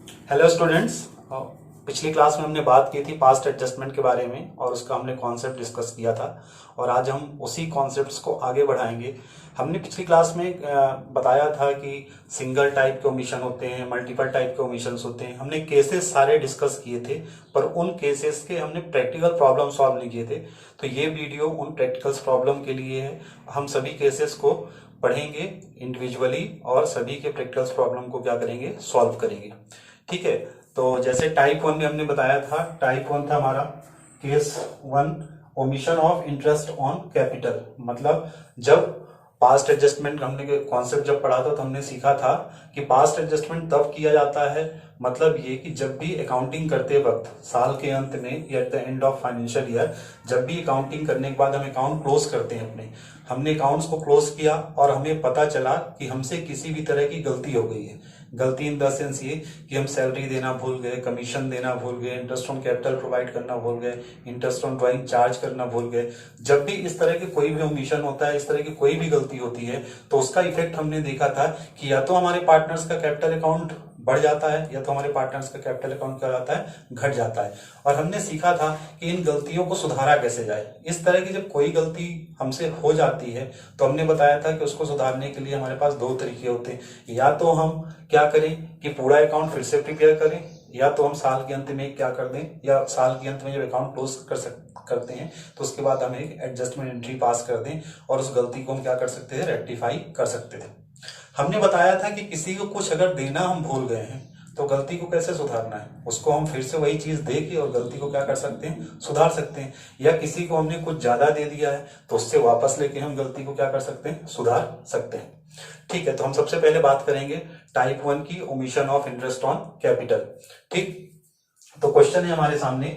Hello students. पिछली class में हमने बात की थी पास्ट एडजस्टमेंट के बारे में और उसका हमने कॉन्सेप्ट डिस्कस किया था और आज हम उसी कॉन्सेप्ट्स को आगे बढ़ाएंगे। हमने पिछली क्लास में बताया था कि सिंगल टाइप के ओमिशन होते हैं, मल्टीपल टाइप के ओमिशंस होते हैं। हमने केसेस सारे डिस्कस किए थे पर उन केसेस के हमने प्रैक्टिकल प्रॉब्लम सॉल्व नहीं किए थे। तो ये वीडियो उन प्रैक्टिकल्स प्रॉब्लम के लिए है। हम सभी केसेस को पढ़ेंगे इंडिविजुअली और सभी के प्रैक्टिकल्स प्रॉब्लम को क्या करेंगे, सॉल्व करेंगे। ठीक है, तो जैसे टाइप 1 में हमने बताया था, टाइप 1 था हमारा case 1, omission of interest on capital. मतलब जब पास्ट एडजस्टमेंट हमने कॉन्सेप्ट जब पढ़ा था तो हमने सीखा था कि पास्ट एडजस्टमेंट तब किया जाता है, मतलब ये कि जब भी अकाउंटिंग करते वक्त साल के अंत में या at the end of financial year, जब भी अकाउंटिंग करने के बाद हम अकाउंट क्लोज करते हैं अपने, हमने अकाउंट्स को क्लोज किया और हमें पता चला कि हमसे किसी भी तरह की गलती हो गई है। गलती इन द सेंस ये कि हम सैलरी देना भूल गए, कमीशन देना भूल गए, इंटरेस्ट ऑन कैपिटल प्रोवाइड करना भूल गए, इंटरेस्ट ऑन ड्राइंग चार्ज करना भूल गए। जब भी इस तरह के कोई भी ओमिशन होता है, इस तरह की कोई भी गलती होती है तो उसका इफेक्ट हमने देखा था कि या तो हमारे पार्टनर्स का कैपिटल अकाउंट बढ़ जाता है या तो हमारे पार्टनर्स का कैपिटल अकाउंट क्या जाता है, घट जाता है। और हमने सीखा था कि इन गलतियों को सुधारा कैसे जाए। इस तरह की जब कोई गलती हमसे हो जाती है तो हमने बताया था कि उसको सुधारने के लिए हमारे पास दो तरीके होते हैं। या तो हम क्या करें कि पूरा अकाउंट फिर से प्रिपेयर करें, या तो हम साल के अंत में क्या कर दें, या साल के अंत में जब अकाउंट क्लोज करते हैं तो उसके बाद हम एक एडजस्टमेंट एंट्री पास कर दें और उस गलती को हम क्या कर सकते थे, रेक्टिफाई कर सकते थे। हमने बताया था कि किसी को कुछ अगर देना हम भूल गए हैं तो गलती को कैसे सुधारना है, उसको हम फिर से वही चीज दे के और गलती को क्या कर सकते हैं, सुधार सकते हैं। या किसी को हमने कुछ ज्यादा दे दिया है तो उससे वापस लेके हम गलती को क्या कर सकते हैं, सुधार सकते हैं। ठीक है, तो हम सबसे पहले बात करेंगे टाइप 1 की, omission of interest on capital. ठीक, तो क्वेश्चन है हमारे सामने,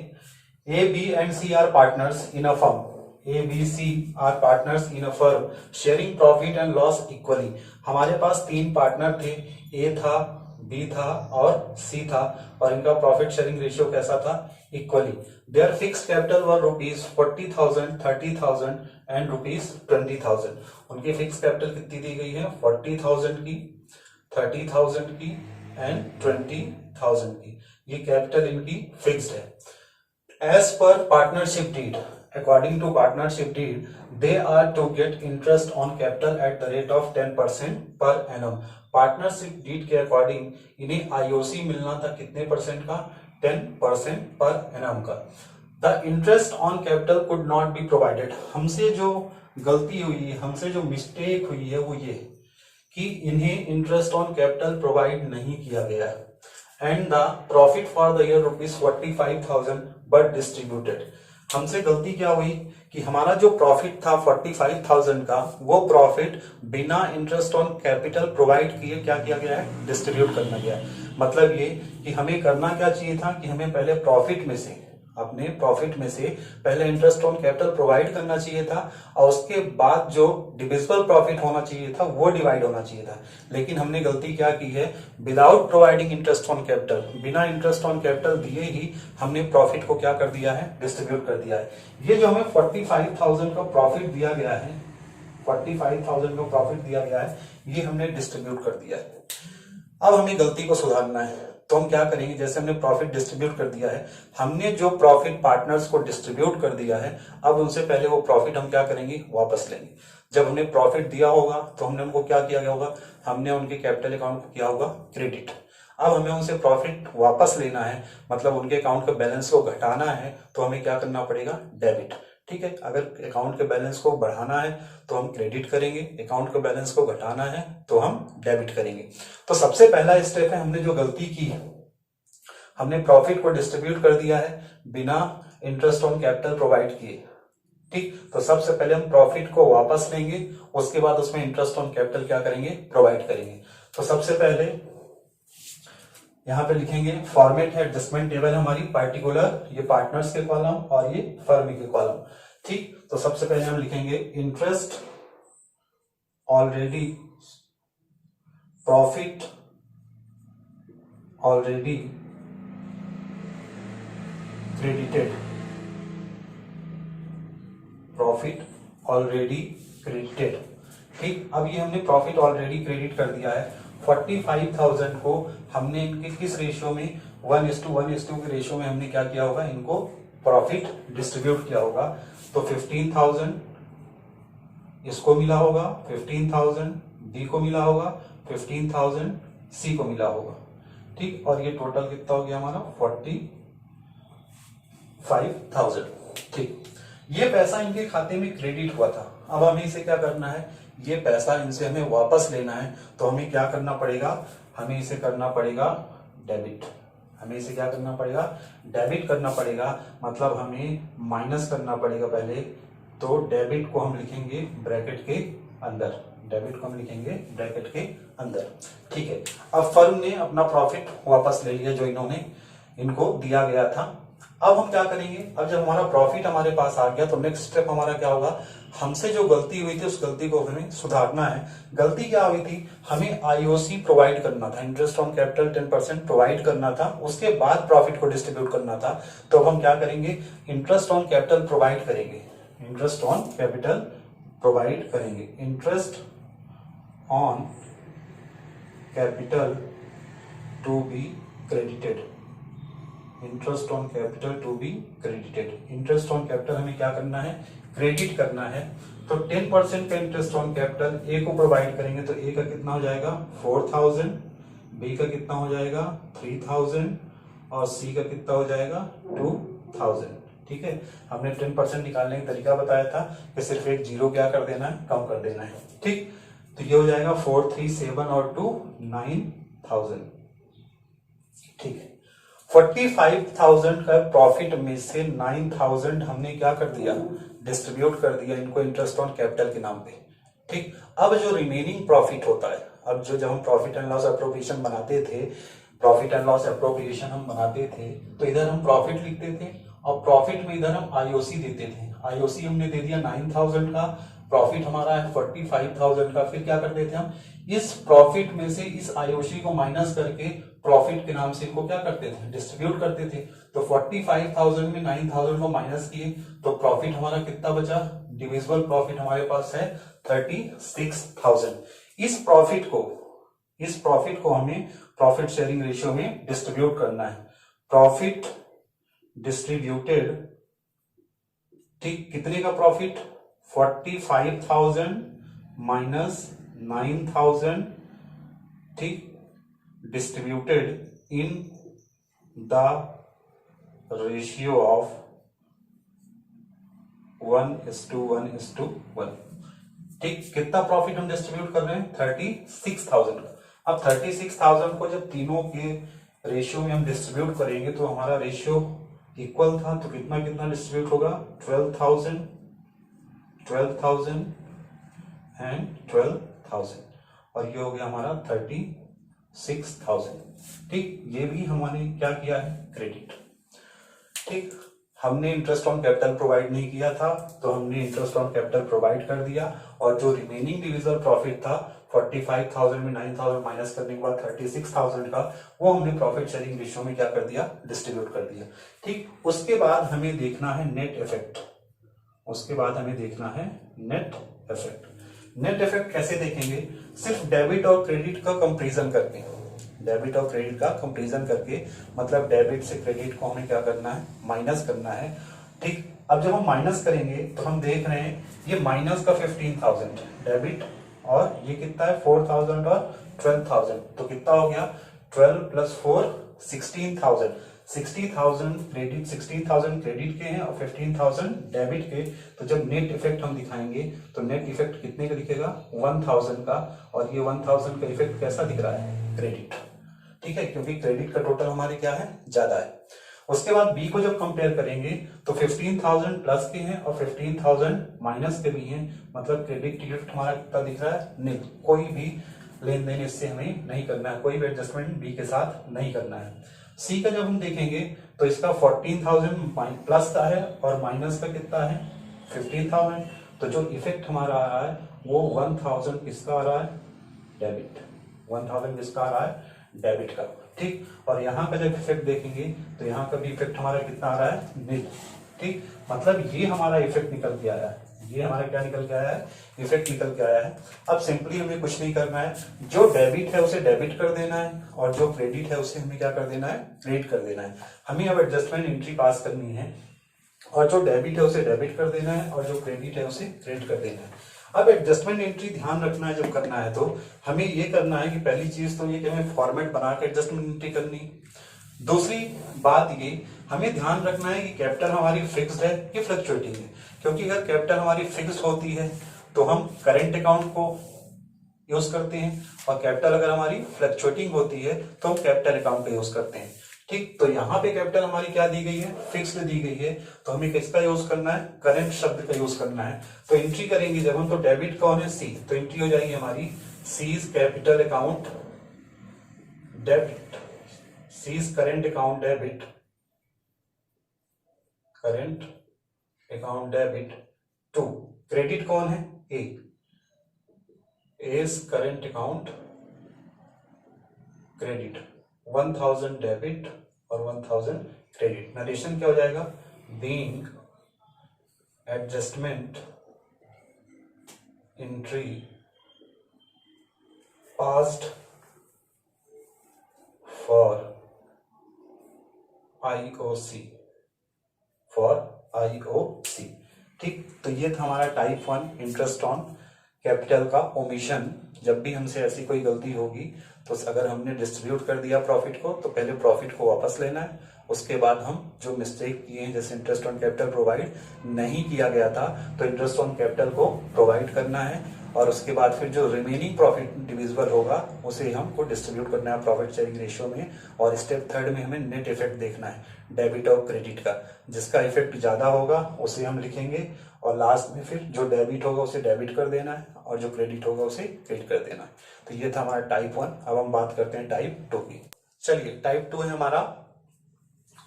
A B and C are partners in a firm. A B C are partners in a firm sharing profit and loss equally. हमारे पास तीन पार्टनर थे, ए था, बी था और सी था, और इनका प्रॉफिट शेयरिंग रेशियो कैसा था, equally. Their fixed capital were rupees 40,000, 30,000 and rupees 20,000। उनकी फिक्स कैपिटल कितनी दी गई है, 40,000 की, 30,000 की एंड 20,000 की। ये कैपिटल इनकी फिक्स्ड है। As per partnership deed, according to partnership deed, they are to get interest on capital at the rate of 10% per annum. Partnership deed के अकॉर्डिंग इन्हें आईओसी मिलना था कितने परसेंट का, 10% पर एनम का। The interest on capital could not be provided. हमसे जो गलती हुई है, हमसे जो मिस्टेक हुई है वो ये कि इन्हें इंटरेस्ट ऑन कैपिटल प्रोवाइड नहीं किया गया है। And the profit for the year rupees 45,000 but distributed. हमसे गलती क्या हुई कि हमारा जो प्रॉफिट था 45,000 का, वो प्रॉफिट बिना इंटरेस्ट ऑन कैपिटल प्रोवाइड किए क्या किया गया है, डिस्ट्रीब्यूट करना गया है। मतलब ये कि हमें करना क्या चाहिए था कि हमें पहले प्रॉफिट में से, अपने प्रॉफिट में से पहले इंटरेस्ट ऑन कैपिटल प्रोवाइड करना चाहिए था और उसके बाद जो डिविजिबल प्रॉफिट होना चाहिए था वो डिवाइड होना चाहिए था। लेकिन हमने गलती क्या की है, without providing interest on capital, बिना इंटरेस्ट ऑन कैपिटल दिए ही हमने प्रॉफिट को क्या कर दिया है, डिस्ट्रीब्यूट कर दिया है। ये जो हमें 45,000 का प्रॉफिट दिया गया है, 45,000 का प्रॉफिट दिया गया है, ये हमने डिस्ट्रीब्यूट कर दिया है। अब हमें गलती को सुधारना है तो हम क्या करेंगे, जैसे हमने प्रॉफिट डिस्ट्रीब्यूट कर दिया है, हमने जो प्रॉफिट पार्टनर्स को डिस्ट्रीब्यूट कर दिया है, अब उनसे पहले वो प्रॉफिट हम क्या करेंगे, वापस लेंगे। जब हमने प्रॉफिट दिया होगा तो हमने उनको क्या किया गया होगा, हमने उनके कैपिटल अकाउंट को किया होगा क्रेडिट। अब हमें उनसे प्रॉफिट वापस लेना है, मतलब उनके अकाउंट के बैलेंस को घटाना है, तो हमें क्या करना पड़ेगा, डेबिट। ठीक है, अगर अकाउंट के बैलेंस को बढ़ाना है तो हम क्रेडिट करेंगे, अकाउंट के बैलेंस को घटाना है तो हम डेबिट करेंगे। तो सबसे पहला स्टेप है, हमने जो गलती की है, हमने प्रॉफिट को डिस्ट्रीब्यूट कर दिया है बिना इंटरेस्ट ऑन कैपिटल प्रोवाइड किए। ठीक, तो सबसे पहले हम प्रॉफिट को वापस लेंगे, उसके बाद उसमें इंटरेस्ट ऑन कैपिटल क्या करेंगे, प्रोवाइड करेंगे। तो सबसे पहले यहां पे लिखेंगे, फॉर्मेट है, एडजस्टमेंट टेबल है हमारी, पार्टिकुलर ये पार्टनर्स के कॉलम और ये फर्म के कॉलम। ठीक, तो सबसे पहले हम लिखेंगे interest already, profit already credited, profit already credited. ठीक, अब ये हमने प्रॉफिट ऑलरेडी क्रेडिट कर दिया है 45,000 को हमने इनके किस रेशियो में 1:1 के रेशियो में हमने क्या किया होगा, इनको प्रॉफिट डिस्ट्रीब्यूट किया होगा। तो 15,000 इसको मिला होगा, 15,000 बी को मिला होगा, 15,000 सी को मिला होगा। ठीक, और ये टोटल कितना हो गया हमारा 45,000। ठीक, ये पैसा इनके खाते में क्रेडिट हुआ था। अब हमें इसे क्या करना है, ये पैसा इनसे हमें वापस लेना है। तो हमें क्या करना पड़ेगा, हमें इसे करना पड़ेगा डेबिट। हमें इसे क्या करना पड़ेगा, डेबिट करना पड़ेगा। मतलब हमें माइनस करना पड़ेगा पहले। तो डेबिट को हम लिखेंगे ब्रैकेट के अंदर, डेबिट को हम लिखेंगे ब्रैकेट के अंदर। ठीक है, अब फर्म ने अपना प्रॉफिट वापस ले लिया जो इन्होंने इनको दिया गया था। अब हम क्या करेंगे, अब जब हमारा प्रॉफिट हमारे पास आ गया तो नेक्स्ट स्टेप हमारा क्या होगा, हमसे जो गलती हुई थी उस गलती को हमें सुधारना है। गलती क्या हुई थी, हमें आईओसी प्रोवाइड करना था, इंटरेस्ट ऑन कैपिटल 10% प्रोवाइड करना था, उसके बाद प्रॉफिट को डिस्ट्रीब्यूट करना था। तो अब हम क्या करेंगे, इंटरेस्ट ऑन कैपिटल प्रोवाइड करेंगे, इंटरेस्ट ऑन कैपिटल प्रोवाइड करेंगे, interest on capital to be credited, interest on capital to be credited. Interest on capital हमें क्या करना है, क्रेडिट करना है। तो 10% का इंटरेस्ट ऑन कैपिटल ए को प्रोवाइड करेंगे तो ए का कितना हो जाएगा 4,000, बी का कितना हो जाएगा 3,000 और सी का कितना हो जाएगा 2,000। ठीक है, हमने 10% निकालने का तरीका बताया था कि सिर्फ एक जीरो क्या कर देना है, कम कर देना है। ठीक, तो ये हो जाएगा 4, 3, 7 और 2 9,000। ठीक है, 45,000 का प्रॉफिट में से 9,000 हमने क्या कर दिया, डिस्ट्रीब्यूट कर दिया इनको इंटरेस्ट ऑन कैपिटल के नाम पे। ठीक, अब जो रिमेनिंग प्रॉफिट होता है, अब जो जब हम प्रॉफिट एंड लॉस एप्रोप्रिएशन बनाते थे, प्रॉफिट एंड लॉस एप्रोप्रिएशन हम बनाते थे तो इधर हम प्रॉफिट लिखते थे और प्रॉफिट में इधर हम आईओसी देते थे। आईओसी हमने दे दिया 9,000 का, प्रॉफिट हमारा है 45,000 का। फिर क्या करते थे हम, इस प्रॉफिट में से इस आईओसी को माइनस करके प्रॉफिट के नाम से इनको क्या करते थे, डिस्ट्रीब्यूट करते थे। तो 45,000 में 9,000 को माइनस किए तो प्रॉफिट हमारा कितना बचा, डिविजिबल प्रॉफिट हमारे पास है 36,000। इस प्रॉफिट को हमें प्रॉफिट शेयरिंग रेशियो में डिस्ट्रीब्यूट करना है। प्रॉफिट डिस्ट्रीब्यूटेड, ठीक, कितने का प्रॉफिट 45,000 माइनस 9,000, ठीक, distributed in the ratio of 1:1:1। ठीक, कितना प्रॉफिट हम डिस्ट्रीब्यूट कर रहे हैं 36,000 का। अब 36,000 को जब तीनों के रेशियो में हम डिस्ट्रीब्यूट करेंगे तो हमारा रेशियो इक्वल था, तो कितना कितना डिस्ट्रीब्यूट होगा 12,000 एंड 12,000 और ये हो गया हमारा 36,000। ठीक, ये भी हमने क्या किया है, क्रेडिट। ठीक, हमने इंटरेस्ट ऑन कैपिटल प्रोवाइड नहीं किया था तो हमने इंटरेस्ट ऑन कैपिटल प्रोवाइड कर दिया और जो रिमेनिंग डिविजिबल प्रॉफिट था 45,000 में 9,000 माइनस करने के बाद 36,000 का, वो हमने प्रॉफिट शेयरिंग रेशियो में क्या कर दिया, डिस्ट्रीब्यूट कर दिया। ठीक, उसके बाद हमें देखना है नेट इफेक्ट। उसके बाद हमें देखना है नेट इफेक्ट। नेट इफेक्ट कैसे देखेंगे, सिर्फ डेबिट और क्रेडिट का कंपैरिजन करके, डेबिट और क्रेडिट का कंपैरिजन करके, मतलब डेबिट से क्रेडिट को हमें क्या करना है, माइनस करना है। ठीक, अब जब हम माइनस करेंगे तो हम देख रहे हैं ये माइनस का 15,000 डेबिट और ये कितना है 4,000 और 12,000, तो कितना हो गया 12 + 4 16,000। 60,000 क्रेडिट, 16,000 क्रेडिट के हैं और 15,000 डेबिट के। तो जब नेट इफेक्ट हम दिखाएंगे तो नेट इफेक्ट कितने का दिखेगा 1,000 का, और ये 1,000 का इफेक्ट कैसा दिख रहा है, क्रेडिट। ठीक है, क्योंकि क्रेडिट का टोटल हमारे क्या है, ज्यादा है। उसके बाद बी को जब कंपेयर करेंगे तो 15,000 प्लस के हैं और 15,000 माइनस के भी हैं, मतलब क्रेडिट इफेक्ट हमारा कितना दिख रहा है, नील। कोई भी लेन देन इससे हमें नहीं करना है, कोई भी एडजस्टमेंट बी के साथ नहीं करना है। सी का जब हम देखेंगे तो इसका 14,000 प्लस का है और माइनस का कितना है 15,000, तो जो इफेक्ट हमारा आ रहा है वो 1,000 किसका आ रहा है, डेबिट। 1,000 किसका आ रहा है, डेबिट का। ठीक, और यहाँ का जब इफेक्ट देखेंगे तो यहाँ का भी इफेक्ट हमारा कितना आ रहा है, नील। ठीक, मतलब ये हमारा इफेक्ट निकल के आया है, ये हमारा क्या निकल के आया है, इफेक्ट निकल के आया है। अब सिंपली हमें कुछ नहीं करना है, जो डेबिट है उसे डेबिट कर देना है और जो क्रेडिट है उसे हमें क्या कर देना है, क्रेडिट कर देना है। हमें अब एडजस्टमेंट एंट्री पास करनी है और जो डेबिट है उसे डेबिट कर देना है और जो क्रेडिट है उसे क्रेडिट कर देना है। अब एडजस्टमेंट एंट्री ध्यान रखना है, जब करना है तो हमें ये करना है कि पहली चीज तो ये कि हमें फॉर्मेट बना के एडजस्टमेंट एंट्री करनी। दूसरी बात ये हमें ध्यान रखना है कि कैपिटल हमारी फिक्स्ड है कि फ्लक्चुएटिंग है, क्योंकि अगर कैपिटल हमारी फिक्स्ड होती है तो हम करेंट अकाउंट को यूज करते हैं और कैपिटल अगर हमारी फ्लक्चुएटिंग होती है तो हम कैपिटल अकाउंट का यूज करते हैं। ठीक, तो यहाँ पे कैपिटल हमारी क्या दी गई है, फिक्स्ड दी गई है, तो हमें किसका यूज करना है, करेंट शब्द का यूज करना है। तो एंट्री करेंगे जब हम, तो डेबिट कौन है, सी, तो एंट्री हो जाएगी हमारी C's capital account debit, C's current account debit, current account debit to credit कौन है, A, as current account credit, 1000 debit और 1000 क्रेडिट। नरेशन क्या हो जाएगा, being adjustment entry passed for IOC, for IOC. ठीक, तो ये था हमारा टाइप 1 इंटरेस्ट ऑन कैपिटल का ओमिशन। जब भी हमसे ऐसी कोई गलती होगी तो अगर हमने डिस्ट्रीब्यूट कर दिया प्रॉफिट को तो पहले प्रॉफिट को वापस लेना है, उसके बाद हम जो मिस्टेक किए हैं जैसे इंटरेस्ट ऑन कैपिटल प्रोवाइड नहीं किया गया था तो इंटरेस्ट ऑन कैपिटल को प्रोवाइड करना है और उसके बाद फिर जो रिमेनिंग प्रॉफिट डिविजिबल होगा उसे हमको डिस्ट्रीब्यूट करना है प्रॉफिट शेयरिंग रेशियो में। और स्टेप 3 में हमें नेट इफेक्ट देखना है डेबिट और क्रेडिट का, जिसका इफेक्ट ज्यादा होगा उसे हम लिखेंगे और लास्ट में फिर जो डेबिट होगा उसे डेबिट कर देना है और जो क्रेडिट होगा उसे क्रेडिट कर देना है। तो ये था हमारा टाइप 1। अब हम बात करते हैं टाइप 2 की। चलिए, टाइप 2 है हमारा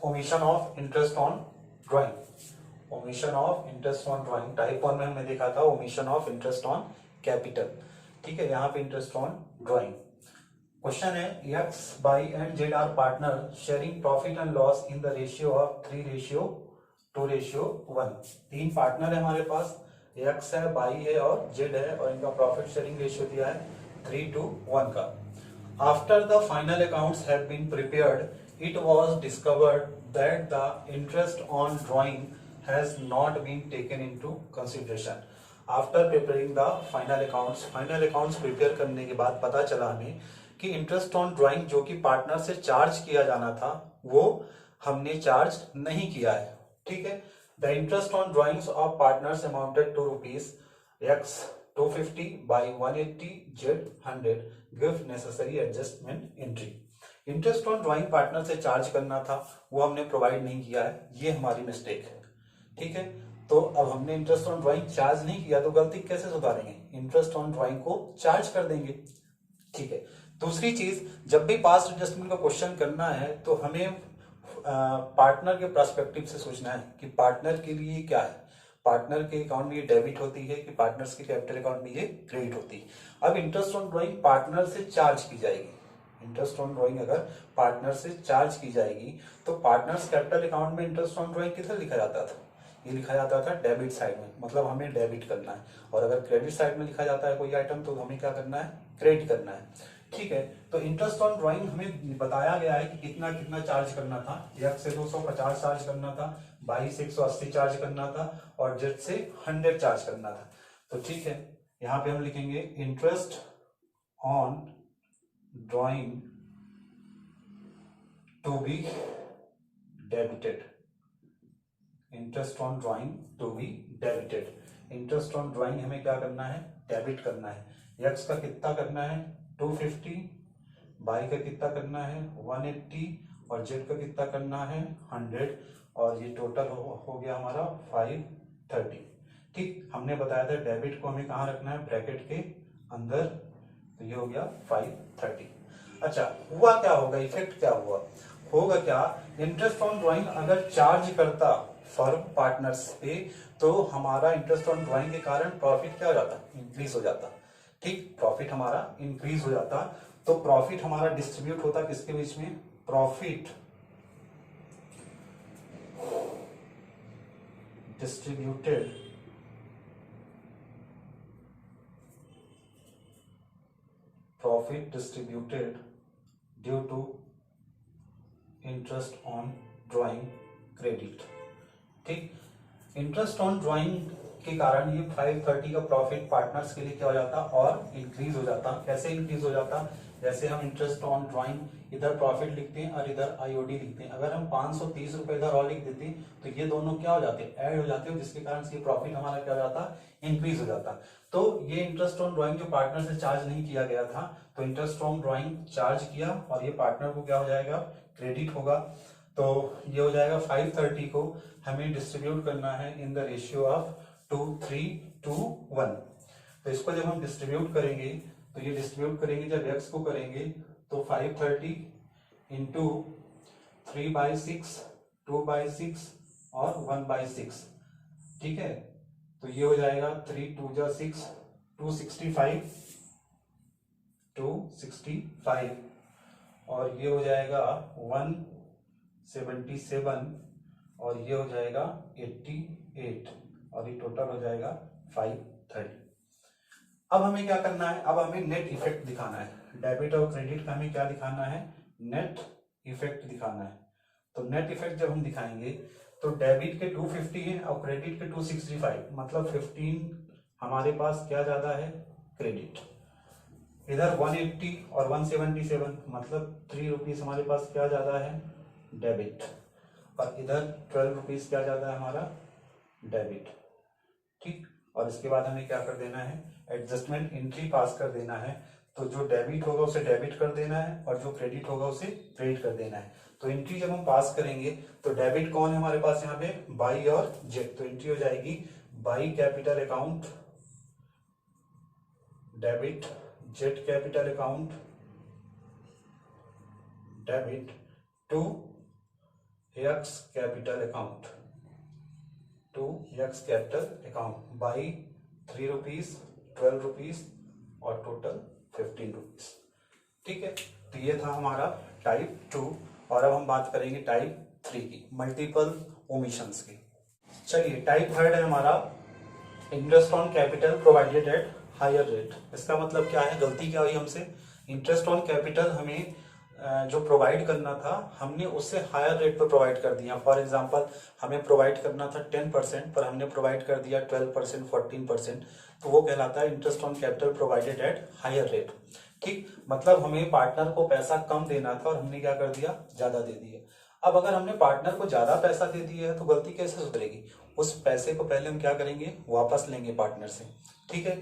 omission of interest on drawing, omission of interest on drawing. Type 1 में हमने देखा था omission of interest on capital. ठीक है, यहाँ पे इंटरेस्ट ऑन ड्राइंग। क्वेश्चन है, X Y and Z are partner sharing profit and loss in the ratio of 3:2:1। 3 partner है हमारे पास, एक्स है, बाई है और जेड है और इनका प्रॉफिट शेयरिंग रेशियो दिया है 3:1 का। After the final accounts have been prepared it was discovered that the interest on drawing has not been taken into consideration. After preparing the final accounts prepare करने के बाद पता चला हमें कि इंटरेस्ट ऑन ड्राइंग जो कि पार्टनर से चार्ज किया जाना था वो हमने चार्ज नहीं किया है। ठीक है, the interest on drawings of partners amounted to rupees X 250 Y 180 Z 100 give necessary adjustment entry. Interest on drawing partner से चार्ज करना था वो हमने प्रोवाइड नहीं किया है, ये हमारी मिस्टेक है। ठीक है, तो अब हमने इंटरेस्ट ऑन ड्राइंग चार्ज नहीं किया तो गलती कैसे सुधारेंगे, इंटरेस्ट ऑन ड्राइंग को चार्ज कर देंगे। ठीक है, दूसरी चीज, जब भी पास्ट एडजस्टमेंट का क्वेश्चन करना है तो हमें पार्टनर के पर्सपेक्टिव से सोचना है कि पार्टनर के लिए क्या है, पार्टनर के अकाउंट में ये डेबिट होती है कि पार्टनर्स के कैपिटल अकाउंट में ये क्रेडिट होती है। अब इंटरेस्ट ऑन ड्राइंग पार्टनर से चार्ज की जाएगी, इंटरेस्ट ऑन ड्राइंग अगर पार्टनर से चार्ज की जाएगी तो पार्टनर्स कैपिटल अकाउंट में इंटरेस्ट ऑन ड्राइंग किधर लिखा जाता था, ये लिखा जाता था डेबिट साइड में, मतलब हमें डेबिट करना है। और अगर क्रेडिट साइड में लिखा जाता है कोई आइटम तो हमें क्या करना है, क्रेडिट करना है। ठीक है, तो इंटरेस्ट ऑन ड्राइंग हमें बताया गया है कि कितना कितना चार्ज करना था, एक्स से 250 चार्ज करना था, बाई से 180 चार्ज करना था और जेड से 100 चार्ज करना था। तो ठीक है, यहाँ पे हम लिखेंगे interest on drawing to be debited, interest on drawing to be debited. Interest on drawing हमें क्या करना है, डेबिट करना है। एक्स का कितना करना है 250, बाई का कितना करना है 180 और जेड का कितना करना है 100 और ये टोटल हो गया हमारा 530। ठीक, हमने बताया था डेबिट को हमें कहाँ रखना है, ब्रैकेट के अंदर, तो ये हो गया 530। अच्छा, हुआ क्या होगा, इफेक्ट क्या होगा क्या, इंटरेस्ट ऑन ड्राइंग अगर चार्ज करता फर्म पार्टनर्स पे तो हमारा इंटरेस्ट ऑन ड्राइंग के कारण प्रॉफिट क्या हो जाता, इंक्रीज हो जाता। ठीक, प्रॉफिट हमारा इंक्रीज हो जाता, तो प्रॉफिट हमारा डिस्ट्रीब्यूट होता किसके बीच में, profit distributed profit distributed due to interest on drawing credit. ठीक, इंटरेस्ट ऑन ड्राइंग के कारण ये 530 का प्रॉफिट पार्टनर्स के लिए क्या हो जाता और इंक्रीज हो जाता। कैसे इंक्रीज हो जाता? जैसे हम इंटरेस्ट ऑन ड्राइंग इधर प्रॉफिट लिखते हैं और इधर आईओडी लिखते हैं, अगर हम 530 रुपए इधर और लिख देते तो ये दोनों क्या हो जाते हैं, ऐड हो जाते हैं, जिसके कारण से प्रॉफिट हमारा क्या हो जाता, इंक्रीज हो जाता। तो ये इंटरेस्ट ऑन ड्राइंग जो पार्टनर से चार्ज नहीं किया गया था, तो इंटरेस्ट ऑन ड्राइंग चार्ज किया और ये पार्टनर को क्या हो जाएगा, क्रेडिट होगा। तो ये हो जाएगा 530 को हमें डिस्ट्रीब्यूट करना है इन द रेशियो ऑफ 2:3:1। तो इसको जब हम डिस्ट्रीब्यूट करेंगे तो ये डिस्ट्रीब्यूट करेंगे, जब x को करेंगे तो 530 इंटू 3/6, 2/6 और 1/6। ठीक है, तो ये हो जाएगा 3 2 जा 6, 265 और ये हो जाएगा 177 और ये हो जाएगा 88 और ये टोटल हो जाएगा 530। अब हमें क्या करना है, अब हमें नेट इफेक्ट दिखाना है। डेबिट और क्रेडिट का हमें क्या दिखाना है, नेट इफेक्ट दिखाना है। तो नेट इफेक्ट जब हम दिखाएंगे तो डेबिट के 250 है और क्रेडिट के 265, मतलब 15 हमारे पास क्या ज्यादा है, क्रेडिट। इधर 180 और 177 मतलब 3 रुपीज हमारे पास क्या ज्यादा है, डेबिट। और इधर 12 रुपीज क्या ज्यादा है हमारा, डेबिट। ठीक, और इसके बाद हमें क्या कर देना है, एडजस्टमेंट एंट्री पास कर देना है। तो जो डेबिट होगा उसे डेबिट कर देना है और जो क्रेडिट होगा उसे क्रेडिट कर देना है। तो एंट्री जब हम पास करेंगे तो डेबिट कौन है हमारे पास यहाँ पे, बाई और जेट। तो एंट्री हो जाएगी by capital account debit, Z capital account debit to X capital account, to X capital account by 3 rupees, 12 rupees और टोटल 15 रुपीज। ठीक है, तो ये था हमारा टाइप 2 और अब हम बात करेंगे टाइप 3 की, मल्टीपल ओमिशंस की। चलिए, टाइप 3 है हमारा interest on capital provided at higher rate. इसका मतलब क्या है, गलती क्या हुई हमसे, इंटरेस्ट ऑन कैपिटल हमें जो प्रोवाइड करना था हमने उससे हायर रेट पर प्रोवाइड कर दिया। फॉर एग्जांपल हमें प्रोवाइड करना था 10% पर हमने प्रोवाइड कर दिया 12%, 14%, तो वो कहलाता है interest on capital provided at higher rate. ठीक, मतलब हमें पार्टनर को पैसा कम देना था और हमने क्या कर दिया, ज्यादा दे दिया। अब अगर हमने पार्टनर को ज्यादा पैसा दे दिया है तो गलती कैसे सुधरेगी, उस पैसे को पहले हम क्या करेंगे, वापस लेंगे पार्टनर से। ठीक है,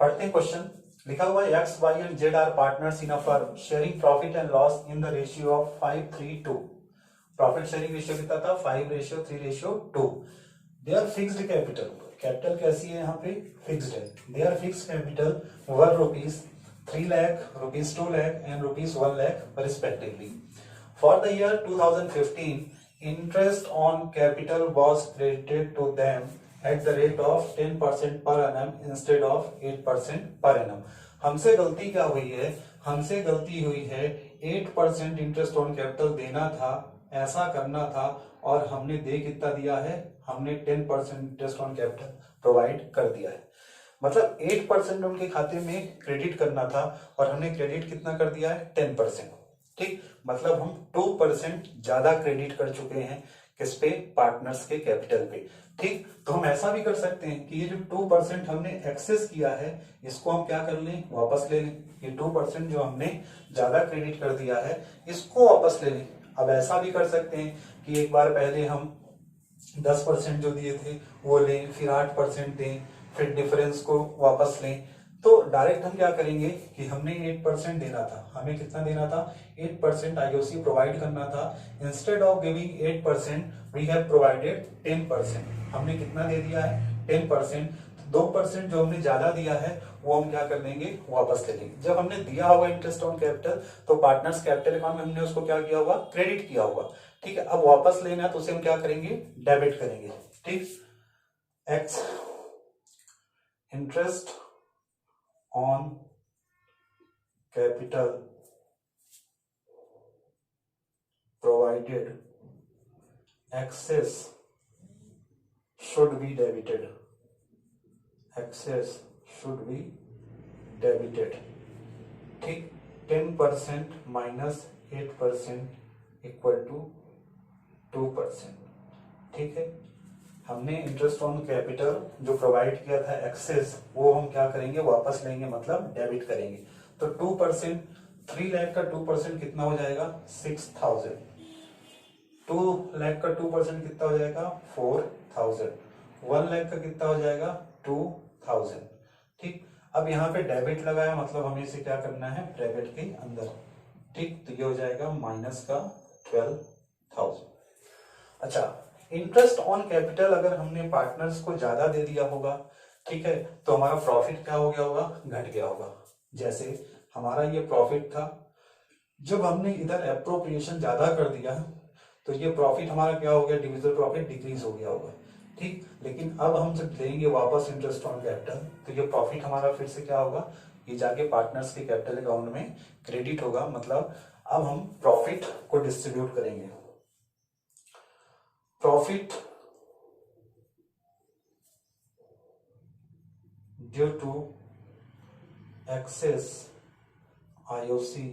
पढ़ते हैं क्वेश्चन। लिखा हुआ है X Y and Z are partners in a firm sharing profit and loss in the ratio of 5:3:2। Profit sharing ratio कितना था, 5:3:2। देयर फिक्स्ड कैपिटल, कैपिटल कैसी है यहाँ पे, फिक्स्ड है। Their fixed capital were rupees 3 lakh, rupees 2 lakh and rupees 1 lakh respectively. For the year 2015 interest on capital was credited to them at the rate of 10% per annum instead of 8% per annum। हमसे गलती क्या हुई है, हमसे गलती हुई है 8% इंटरेस्ट ऑन कैपिटल देना था, ऐसा करना था, और हमने दे कितना दिया है, हमने 10% इंटरेस्ट ऑन कैपिटल प्रोवाइड कर दिया है। मतलब 8% उनके खाते में क्रेडिट करना था और हमने क्रेडिट कितना कर दिया है, 10%। ठीक, मतलब हम 2% ज्यादा क्रेडिट कर चुके हैं किस पे, पार्टनर्स के कैपिटल पे। ठीक, तो हम ऐसा भी कर सकते हैं कि ये जो 2% हमने एक्सेस किया है इसको हम क्या कर लें, वापस ले लें। ये 2% जो हमने ज्यादा क्रेडिट कर दिया है इसको वापस ले लें। अब ऐसा भी कर सकते हैं कि एक बार पहले हम 10% जो दिए थे वो लें, फिर 8% दें, फिर डिफरेंस को वापस लें। तो डायरेक्ट हम क्या करेंगे कि हमने 8% देना था, हमें कितना देना था, 8% आईओसी प्रोवाइड करना था। Instead of giving 8% we have provided 10%। हमने कितना दे दिया है, 10%। 2% जो हमने ज्यादा दिया है वो हम क्या कर देंगे, वापस ले लेंगे। जब हमने दिया होगा इंटरेस्ट ऑन कैपिटल तो पार्टनर्स कैपिटल अकाउंट में हमने उसको क्या किया होगा, क्रेडिट किया होगा। ठीक है, अब वापस लेना है तो उसे हम क्या करेंगे, डेबिट करेंगे। ठीक, x interest on capital provided excess should be debited, excess should be debited। ठीक, 10% माइनस 8% इक्वल टू 2%। ठीक है, हमने इंटरेस्ट ऑन कैपिटल जो प्रोवाइड किया था एक्सेस, वो हम क्या करेंगे, वापस लेंगे, मतलब डेबिट करेंगे। तो 2%, 3 लाख का 2% कितना हो जाएगा, 6000। 2 लाख का 2% कितना हो जाएगा, 4000। 1 लाख का कितना हो जाएगा, 2000। ठीक, अब यहाँ पे डेबिट लगाया, मतलब हमें इसे क्या करना है, ब्रैकेट के अंदर। ठीक, तो ये हो जाएगा माइनस का 12000। अच्छा, इंटरेस्ट ऑन कैपिटल अगर हमने पार्टनर्स को ज्यादा दे दिया होगा, ठीक है, तो हमारा प्रॉफिट क्या हो गया होगा, घट गया होगा। जैसे हमारा ये प्रॉफिट था, जब हमने इधर एप्रोप्रिएशन ज्यादा कर दिया तो ये प्रॉफिट हमारा क्या हो गया, डिविजिबल प्रॉफिट डिक्रीज हो गया होगा। ठीक, लेकिन अब हम जब देंगे वापस इंटरेस्ट ऑन कैपिटल, तो ये प्रॉफिट हमारा फिर से क्या होगा, ये जाके पार्टनर्स के कैपिटल अकाउंट में क्रेडिट होगा। मतलब अब हम प्रॉफिट को डिस्ट्रीब्यूट करेंगे। Profit due to excess IOC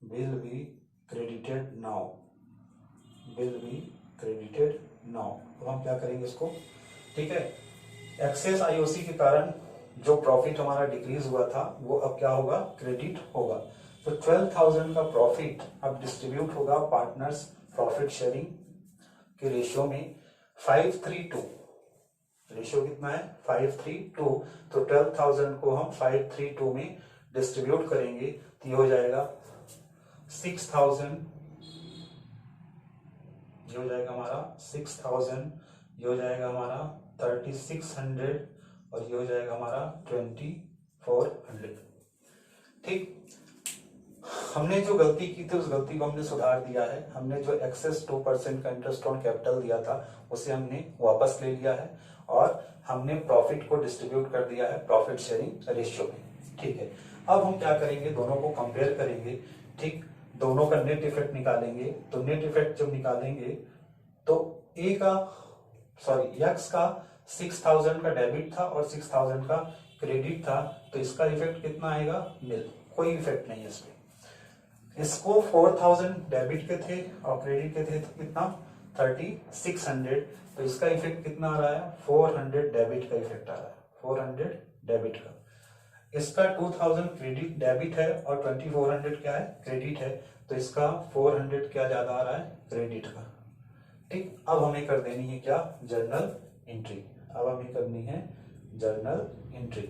will be credited now, will be credited now। तो हम क्या करेंगे इसको, ठीक है, एक्सेस आईओसी के कारण जो प्रॉफिट हमारा डिक्रीज हुआ था वो अब क्या होगा, क्रेडिट होगा। तो 12000 का प्रॉफिट अब डिस्ट्रीब्यूट होगा पार्टनर्स प्रॉफिट शेयरिंग के रेशियो में 5:3:2। रेशियो कितना है, 5:3:2। तो 12000 को हम 5:3:2 में डिस्ट्रीब्यूट करेंगे तो ये हो जाएगा 6000, ये हो जाएगा हमारा 6000, ये हो जाएगा हमारा 3600 और ये हो जाएगा हमारा 2400। ठीक, हमने जो गलती की थी उस गलती को हमने सुधार दिया है। हमने जो एक्सेस 2% का इंटरेस्ट ऑन कैपिटल दिया था उसे हमने वापस ले लिया है और हमने प्रॉफिट को डिस्ट्रीब्यूट कर दिया है प्रॉफिट शेयरिंग रेशियो में। ठीक है, अब हम क्या करेंगे, दोनों को कंपेयर करेंगे। ठीक, दोनों का नेट इफेक्ट निकालेंगे। तो नेट इफेक्ट जब निकालेंगे तो एक्स का 6000 का डेबिट था और 6000 का क्रेडिट था, तो इसका इफेक्ट कितना आएगा, निल, कोई इफेक्ट नहीं है इसमें। इसको 4000 डेबिट के थे और क्रेडिट के थे, तो कितना 3600, तो इसका इफेक्ट कितना आ रहा है, 400 डेबिट का इफेक्ट आ रहा है, 400 डेबिट का। इसका 2000 क्रेडिट डेबिट है और 2400 क्या है, क्रेडिट है, तो इसका 400 क्या ज्यादा आ रहा है, क्रेडिट का। ठीक, अब हमें कर देनी है क्या, जर्नल एंट्री। अब हमें करनी है जर्नल एंट्री।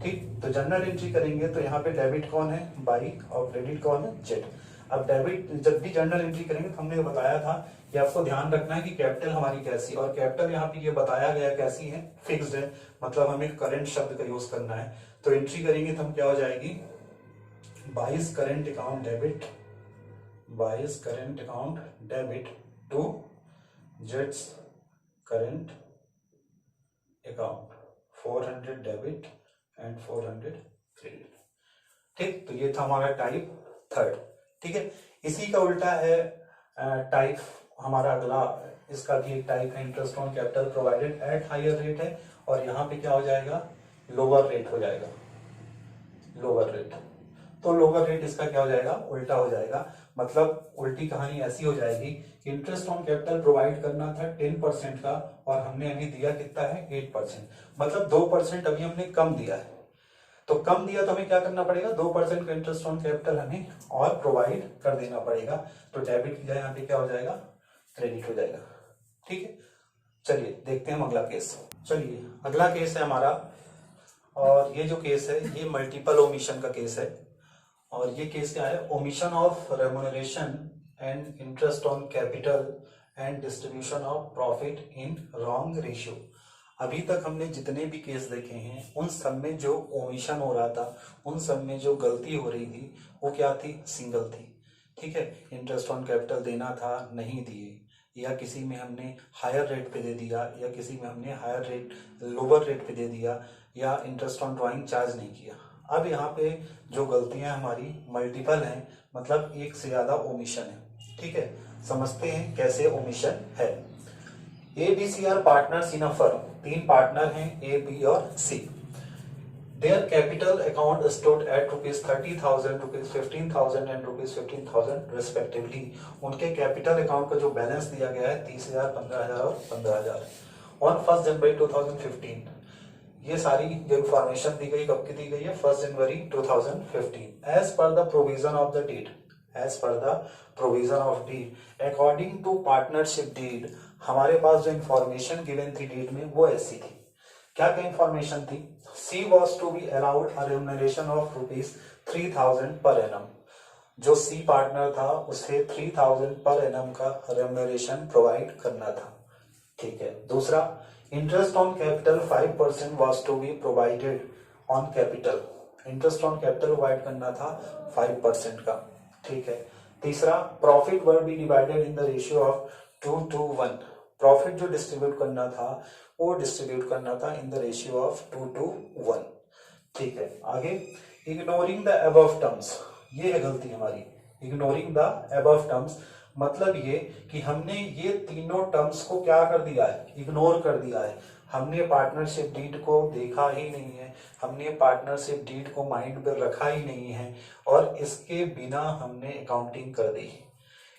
ठीक, तो जर्नल एंट्री करेंगे तो यहाँ पे डेबिट कौन है, बाई, और क्रेडिट कौन है, जेड। अब डेबिट जब भी जर्नल एंट्री करेंगे तो हमने बताया था कि आपको ध्यान रखना है कि कैपिटल हमारी कैसी, और कैपिटल यहाँ पे ये बताया गया कैसी है, फिक्स्ड है, मतलब हमें करंट शब्द का यूज करना है। तो एंट्री करेंगे तो हम क्या हो जाएगी, 22 current account debit, 22 current account debit to जेड्स current account, 400 debit and 400 credit. ठीक, तो ये था हमारा टाइप थर्ड। ठीक है, इसी का उल्टा है टाइप हमारा अगला, इसका भी एक टाइप है, interest on capital provided at higher rate है, और यहाँ पे क्या हो जाएगा, लोअर रेट हो जाएगा, लोअर रेट। तो लोअर रेट इसका क्या हो जाएगा, उल्टा हो जाएगा। मतलब उल्टी कहानी ऐसी हो जाएगी, इंटरेस्ट ऑन कैपिटल प्रोवाइड करना था 10% का और हमने अभी दिया कितना है, 8%, मतलब 2% अभी हमने कम दिया है। तो कम दिया तो हमें क्या करना पड़ेगा, 2% का इंटरेस्ट ऑन कैपिटल हमें और प्रोवाइड कर देना पड़ेगा। तो डेबिट की जगह यहाँ पे क्या हो जाएगा, क्रेडिट हो जाएगा। ठीक है, चलिए देखते हैं हम अगला केस। चलिए अगला केस है हमारा, और ये जो केस है ये मल्टीपल ओमिशन का केस है। और ये केस क्या है, omission of remuneration and interest on capital and distribution of profit in wrong ratio. अभी तक हमने जितने भी केस देखे हैं उन सब में जो ओमिशन हो रहा था, उन सब में जो गलती हो रही थी वो क्या थी, सिंगल थी। ठीक है, इंटरेस्ट ऑन कैपिटल देना था, नहीं दिए, या किसी में हमने हायर रेट पे दे दिया, या किसी में हमने हायर रेट लोअर रेट पे दे दिया, या इंटरेस्ट ऑन ड्राइंग चार्ज नहीं किया। अब यहाँ पे जो गलतियां हमारी मल्टीपल हैं, मतलब एक से ज्यादा ओमिशन है। ठीक है, समझते हैं कैसे ओमिशन है। A B C are partners in a firm, 3 partner हैं, ए बी और C. Their capital account stood at rupees 30,000, rupees 15,000 and rupees 15,000 respectively. उनके कैपिटल अकाउंट का जो बैलेंस दिया गया है 30,000, 15,000 और 15,000 ऑन 1 जनवरी 2015। ये सारी जो इंफॉर्मेशन दी गई कब की दी गई है? 1 जनवरी 2015। As per the provision of the deed, as per the provision of deed according to partnership deed, हमारे पास जो इंफॉर्मेशन गिवन थी डीड में वो ऐसी थी। क्या क्या इंफॉर्मेशन थी? She was to be allowed a remuneration of rupees 3,000 per annum. जो सी पार्टनर था उसे 3,000 पर एनम का रेम्युनरेशन प्रोवाइड करना था। ठीक है। दूसरा, interest on capital 5% was to be provided on capital. Interest on capital provide करना था 5% का। ठीक है। तीसरा, profit were be divided in the ratio of 2:1। Profit जो डिस्ट्रीब्यूट करना था वो डिस्ट्रीब्यूट करना था इन द रेशियो ऑफ 2:1। ठीक है। आगे, इग्नोरिंग द अबव टर्म्स, ये है गलती हमारी। इग्नोरिंग द अबव टर्म्स मतलब ये कि हमने ये तीनों टर्म्स को क्या कर दिया है? इग्नोर कर दिया है। हमने पार्टनरशिप डीड को देखा ही नहीं है, हमने पार्टनरशिप डीड को माइंड पर रखा ही नहीं है और इसके बिना हमने अकाउंटिंग कर दी।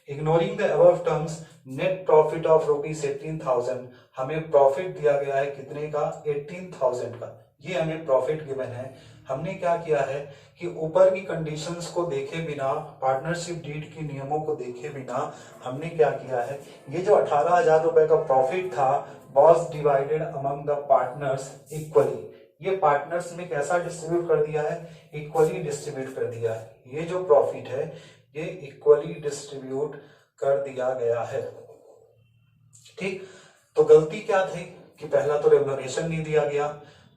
Ignoring the above terms, net profit of rupees 18,000, हमें प्रॉफिट दिया गया है कितने का? 18,000 का। ये हमें प्रॉफिट गिवन है। हमने क्या किया है कि ऊपर की कंडीशंस को देखे बिना, पार्टनरशिप डीड के नियमों को देखे बिना हमने क्या किया है, ये जो 18,000 रुपए का प्रॉफिट था was divided among the partners equally. ये पार्टनर्स में कैसा डिस्ट्रीब्यूट कर दिया है? इक्वली डिस्ट्रीब्यूट कर दिया है। ये जो प्रॉफिट है ये इक्वली डिस्ट्रीब्यूट कर दिया गया है। ठीक। तो गलती क्या थी कि पहला तो रेम्युनरेशन नहीं दिया गया,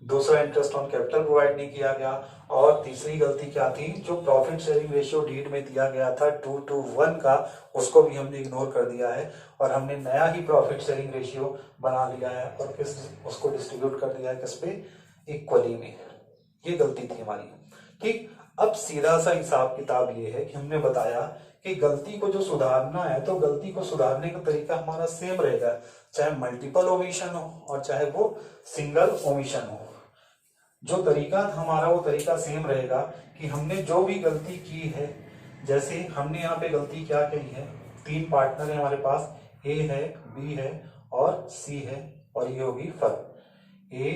दूसरा इंटरेस्ट ऑन कैपिटल प्रोवाइड नहीं किया गया, और तीसरी गलती क्या थी? जो प्रॉफिट शेयरिंग रेशियो डीड में दिया गया था 2:1 का, उसको भी हमने इग्नोर कर दिया है और हमने नया ही प्रॉफिट शेयरिंग रेशियो बना लिया है और उसको डिस्ट्रीब्यूट कर दिया है किस पे? इक्वली में। ये गलती थी हमारी। ठीक। अब सीधा सा हिसाब किताब ये है कि हमने बताया कि गलती को जो सुधारना है तो गलती को सुधारने का तरीका हमारा सेम रहेगा, चाहे मल्टीपल ओमिशन हो और चाहे वो सिंगल ओमिशन हो। जो तरीका था हमारा वो तरीका सेम रहेगा कि हमने जो भी गलती की है, जैसे हमने यहाँ पे गलती क्या कही है, 3 पार्टनर है हमारे पास, ए है, बी है और सी है, और ये होगी फर्म। ए,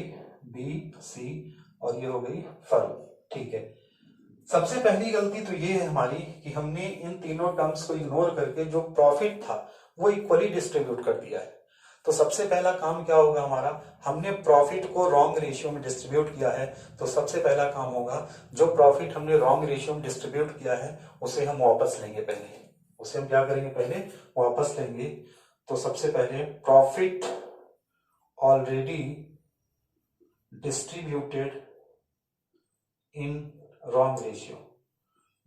बी, सी और ये हो गई फर्म। ठीक है। सबसे पहली गलती तो ये है हमारी कि हमने इन तीनों टर्म्स को इग्नोर करके जो प्रॉफिट था वो इक्वली डिस्ट्रीब्यूट कर दिया है। तो सबसे पहला काम क्या होगा हमारा? हमने प्रॉफिट को रॉन्ग रेशियो में डिस्ट्रीब्यूट किया है। तो सबसे पहला काम होगा, जो प्रॉफिट हमने रॉन्ग रेशियो में डिस्ट्रीब्यूट किया है उसे हम वापस लेंगे। पहले उसे हम क्या करेंगे? पहले वापस लेंगे। तो सबसे पहले profit already distributed in wrong ratio,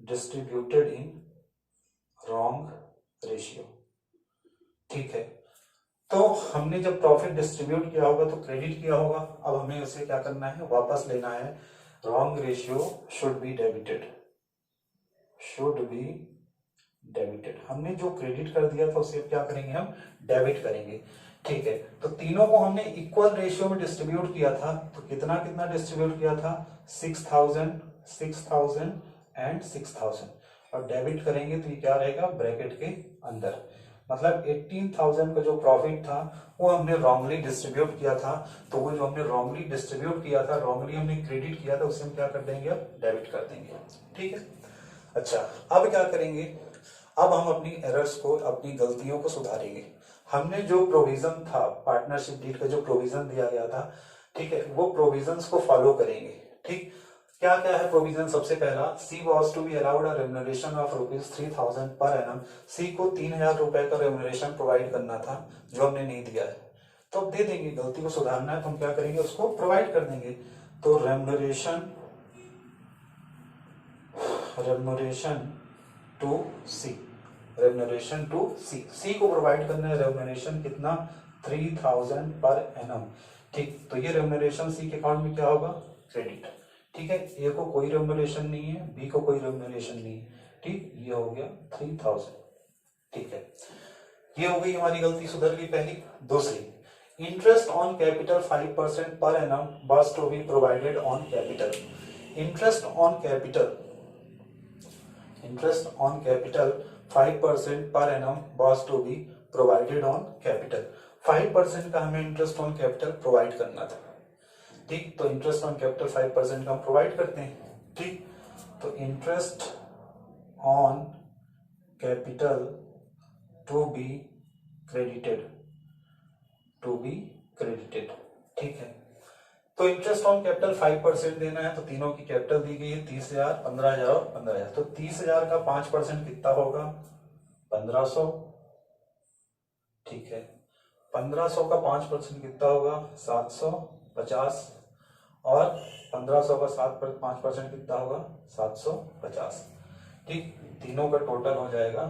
distributed in wrong ratio। ठीक है। तो हमने जब प्रॉफिट डिस्ट्रीब्यूट किया होगा तो क्रेडिट किया होगा, अब हमें उसे क्या करना है? वापस लेना है। Wrong ratio should be debited, should be debited. हमने जो क्रेडिट कर दिया था उसे क्या करेंगे? हम डेबिट करेंगे। ठीक है। तो तीनों को हमने इक्वल रेशियो में डिस्ट्रीब्यूट किया था, तो कितना कितना डिस्ट्रीब्यूट किया था? 6,000, 6,000 एंड 6,000, और डेबिट करेंगे तो ये क्या रहेगा? ब्रैकेट के अंदर। मतलब 18,000 का जो प्रॉफिट था वो हमने रॉन्गली डिस्ट्रीब्यूट किया था, तो वो जो हमने रॉन्गली डिस्ट्रीब्यूट किया था, रॉन्गली हमने क्रेडिट किया था, उसे हम क्या कर देंगे? अब डेबिट कर देंगे। ठीक है। अच्छा, अब क्या करेंगे? अब हम अपनी एरर्स को, अपनी गलतियों को सुधारेंगे। हमने जो प्रोविजन था, पार्टनरशिप डीड का जो प्रोविजन दिया गया था, ठीक है, वो प्रोविजंस को फॉलो करेंगे। ठीक। क्या क्या है प्रोविजन? सबसे पहला, she was to be allowed a remuneration of rupees 3,000 per annum. सी को 3,000 रुपए का रेम्युनरेशन प्रोवाइड करना था, जो हमने नहीं दिया है, तो अब दे देंगे। गलती को सुधारना है तो हम क्या करेंगे? उसको प्रोवाइड कर देंगे। तो remuneration to C, remuneration to C, C को प्रोवाइड करना है रेम्युनरेशन कितना? 3,000 पर एनम। ठीक। तो ये रेम्युनरेशन सी के अकाउंट में क्या होगा? क्रेडिट। ठीक है। ए को कोई रेम्युनरेशन नहीं है, बी को कोई रेम्युनरेशन नहीं है। ठीक। ये हो गया 3,000। ठीक है। ये हो गई हमारी गलती, सुधर गई पहली। दूसरी, interest on capital 5% per annum was to be provided on capital. Interest on capital 5% per annum was to be provided on capital. 5% का हमें इंटरेस्ट ऑन कैपिटल प्रोवाइड करना था। ठीक, तो इंटरेस्ट ऑन कैपिटल 5% का हम प्रोवाइड करते हैं। ठीक, तो interest on capital to be credited, ठीक है। तो इंटरेस्ट ऑन कैपिटल 5% देना है, तो तीनों की कैपिटल दी गई है 30,000, 15,000 और 15,000। तो 30,000 का 5% कितना होगा? 1500, ठीक है। 1500 का 5% कितना होगा? 750, और 1500 का 5% कितना होगा? 750। ठीक, तीनों का टोटल हो जाएगा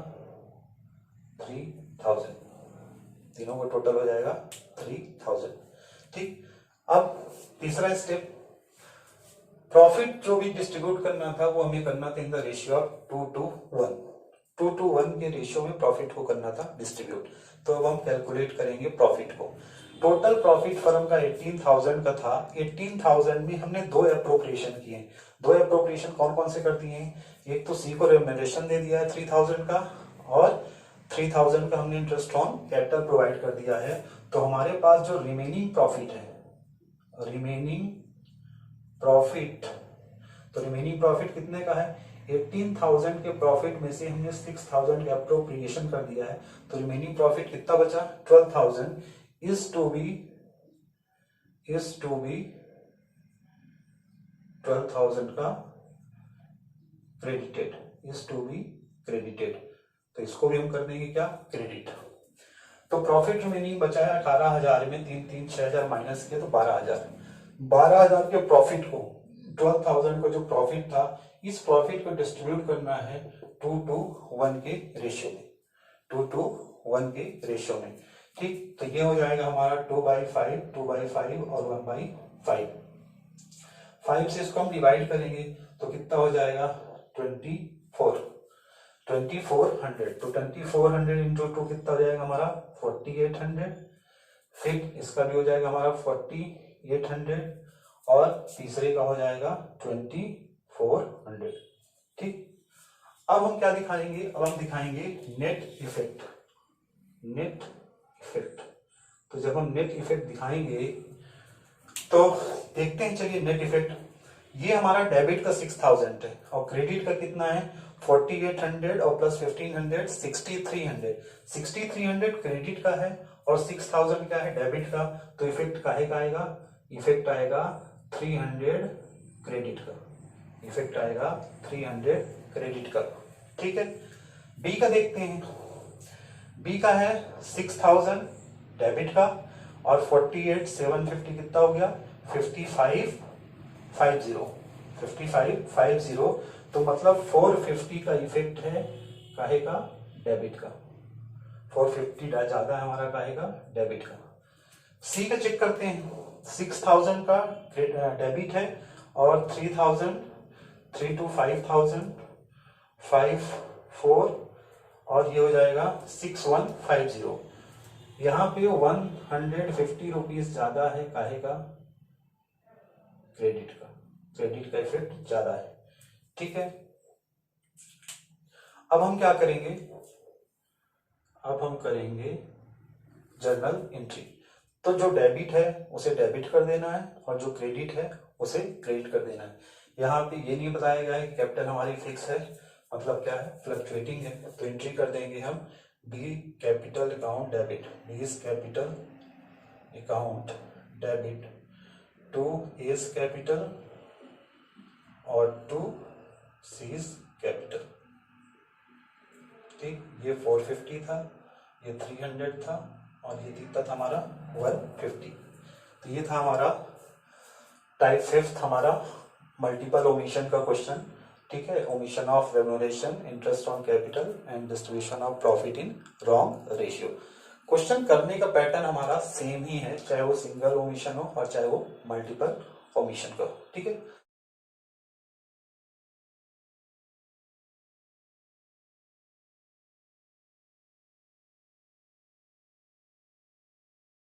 3000। तीनों का टोटल हो जाएगा 3000। ठीक, अब तीसरा स्टेप, प्रॉफिट जो भी डिस्ट्रीब्यूट करना था वो हमें करना था इन द रेशियो ऑफ 2:1। 2:1 के रेशियो में प्रॉफिट को करना था डिस्ट्रीब्यूट। तो अब हम कैलकुलेट करेंगे प्रॉफिट को। टोटल प्रॉफिट फर्म का 18,000 का था। 18,000 में हमने 2 एप्रोप्रिएशन किए। 2 एप्रोप्रिएशन कौन कौन से कर दिए हैं? एक तो सी को रेम्यूनरेशन दे दिया है 3,000 का, और 3,000 का हमने इंटरेस्ट ऑन कैपिटल प्रोवाइड कर दिया है। तो हमारे पास जो रिमेनिंग प्रॉफिट है, रिमेनिंग प्रॉफिट कितने का है? 18,000 के प्रॉफिट में से हमने 6,000 का एप्रोप्रिएशन कर दिया है। तो रिमेनिंग प्रॉफिट कितना बचा? 12,000 इज टू बी 12,000 का क्रेडिटेड, तो इसको भी हम कर देंगे क्या? क्रेडिट। तो प्रॉफिट रिमेनिंग बचा है 18,000 में 3 6,000 माइनस किया तो 12,000। 12,000 के प्रॉफिट को, 12,000 का जो प्रॉफिट था, इस प्रॉफिट को डिस्ट्रीब्यूट करना है 2:1 के रेशियो में, 2:1 के रेशियो में। ठीक, तो ये हो जाएगा हमारा 2/5 और 1/5। 5 से इसको हम डिवाइड करेंगे तो कितना हो जाएगा? 2400। तो 2400 इंटू 2 कितना हो जाएगा हमारा? 4800। फिर इसका भी हो जाएगा हमारा 4800, और तीसरे का हो जाएगा 2400। ठीक, अब हम क्या दिखाएंगे? अब हम दिखाएंगे नेट इफेक्ट। तो जब हम नेट इफेक्ट दिखाएंगे तो देखते हैं, चलिए नेट इफेक्ट। ये हमारा डेबिट का 6,000 है, और क्रेडिट का कितना है? 4800 और प्लस 1500 6300। 6300 क्रेडिट का है और 6,000 क्या है? डेबिट का। तो इफेक्ट काहे का आएगा? इफेक्ट आएगा 300 क्रेडिट का। इफेक्ट आएगा 300 क्रेडिट का। ठीक है, बी का देखते हैं। बी का है 6,000 डेबिट का, और 48,750 कितना हो गया? 5550। तो मतलब 450 का इफेक्ट है काहे का? डेबिट का। 450 ज्यादा है हमारा काहे का? डेबिट का। सी का चेक करते हैं। 6,000 का डेबिट है, और 3,000 3 to 5,000 5 4, और ये हो जाएगा 6150। यहाँ पे 150 रुपीज ज्यादा है काहे का? क्रेडिट का। क्रेडिट का इफेक्ट ज्यादा है। ठीक है, अब हम क्या करेंगे? अब हम करेंगे जर्नल एंट्री। तो जो डेबिट है उसे डेबिट कर देना है, और जो क्रेडिट है उसे क्रेडिट कर देना है। यहाँ पे ये नहीं बताया गया है कि कैपिटल हमारी फिक्स है, मतलब क्या है? फ्लक्चुएटिंग है। तो एंट्री कर देंगे हम B capital account debit, B is capital account debit to S capital और टू सीज कैपिटल। ठीक, ये 450 था, ये 300 था, और ये कितना था हमारा? 150। तो ये था हमारा टाइप 5 हमारा मल्टीपल ओमिशन का क्वेश्चन। ठीक है, omission of remuneration, interest on capital and distribution of profit in wrong ratio. Question करने का पैटर्न हमारा सेम ही है, चाहे वो सिंगल ओमिशन हो और चाहे वो मल्टीपल ओमिशन का हो। ठीक है।